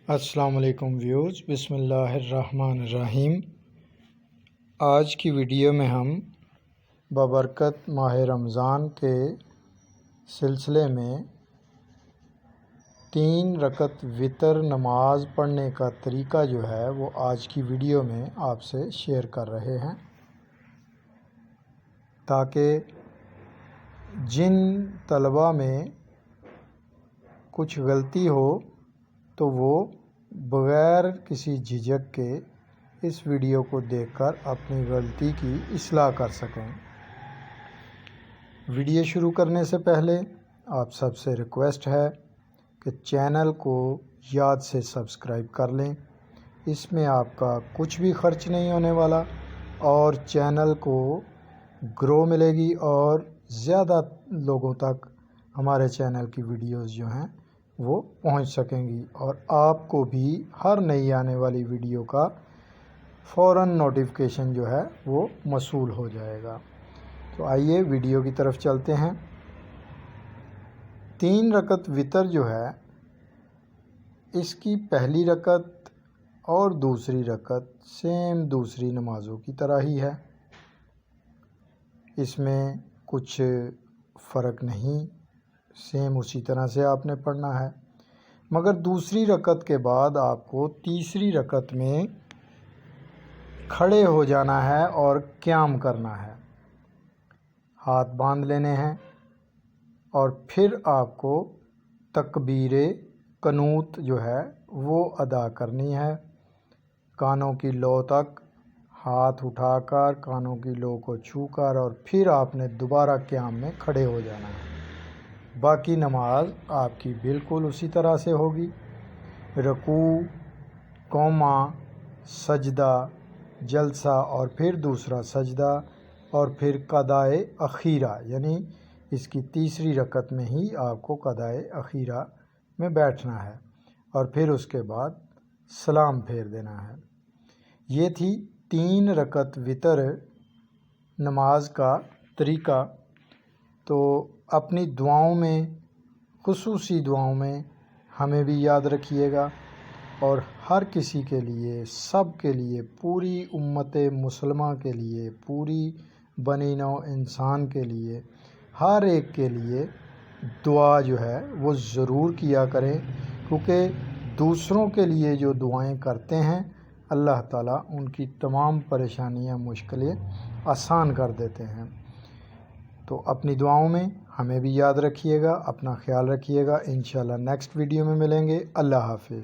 السلام علیکم ویوز، بسم اللہ الرحمن الرحیم۔ آج کی ویڈیو میں ہم ببرکت ماہ رمضان کے سلسلے میں 3 رکعت وتر نماز پڑھنے کا طریقہ جو ہے وہ آج کی ویڈیو میں آپ سے شیئر کر رہے ہیں، تاکہ جن طلباء میں کچھ غلطی ہو تو وہ بغیر کسی جھجک کے اس ویڈیو کو دیکھ کر اپنی غلطی کی اصلاح کر سکیں۔ ویڈیو شروع کرنے سے پہلے آپ سب سے ریکویسٹ ہے کہ چینل کو یاد سے سبسکرائب کر لیں۔ اس میں آپ کا کچھ بھی خرچ نہیں ہونے والا اور چینل کو گرو ملے گی اور زیادہ لوگوں تک ہمارے چینل کی ویڈیوز جو ہیں وہ پہنچ سکیں گی اور آپ کو بھی ہر نئی آنے والی ویڈیو کا فوراً نوٹیفیکیشن جو ہے وہ موصول ہو جائے گا۔ تو آئیے ویڈیو کی طرف چلتے ہیں۔ 3 رکعت وتر جو ہے اس کی پہلی رکعت اور دوسری رکعت سیم دوسری نمازوں کی طرح ہی ہے، اس میں کچھ فرق نہیں، سیم اسی طرح سے آپ نے پڑھنا ہے، مگر دوسری رکعت کے بعد آپ کو تیسری رکعت میں کھڑے ہو جانا ہے اور قیام کرنا ہے، ہاتھ باندھ لینے ہیں اور پھر آپ کو تکبیر قنوت جو ہے وہ ادا کرنی ہے۔ کانوں کی لو تک ہاتھ اٹھا کر کانوں کی لو کو چھو کر اور پھر آپ نے دوبارہ قیام میں کھڑے ہو جانا ہے۔ باقی نماز آپ کی بالکل اسی طرح سے ہوگی، رکوع، قوما، سجدہ، جلسہ اور پھر دوسرا سجدہ اور پھر قضائے اخیرہ، یعنی اس کی تیسری رکعت میں ہی آپ کو قضائے اخیرہ میں بیٹھنا ہے اور پھر اس کے بعد سلام پھیر دینا ہے۔ یہ تھی 3 رکعت وتر نماز کا طریقہ۔ تو اپنی دعاؤں میں، خصوصی دعاؤں میں ہمیں بھی یاد رکھیے گا اور ہر کسی کے لیے، سب کے لیے، پوری امت مسلمہ کے لیے، پوری بنی نوع انسان کے لیے، ہر ایک کے لیے دعا جو ہے وہ ضرور کیا کریں، کیونکہ دوسروں کے لیے جو دعائیں کرتے ہیں اللہ تعالیٰ ان کی تمام پریشانیاں، مشکلیں آسان کر دیتے ہیں۔ تو اپنی دعاؤں میں ہمیں بھی یاد رکھیے گا، اپنا خیال رکھیے گا۔ انشاءاللہ نیکسٹ ویڈیو میں ملیں گے۔ اللہ حافظ۔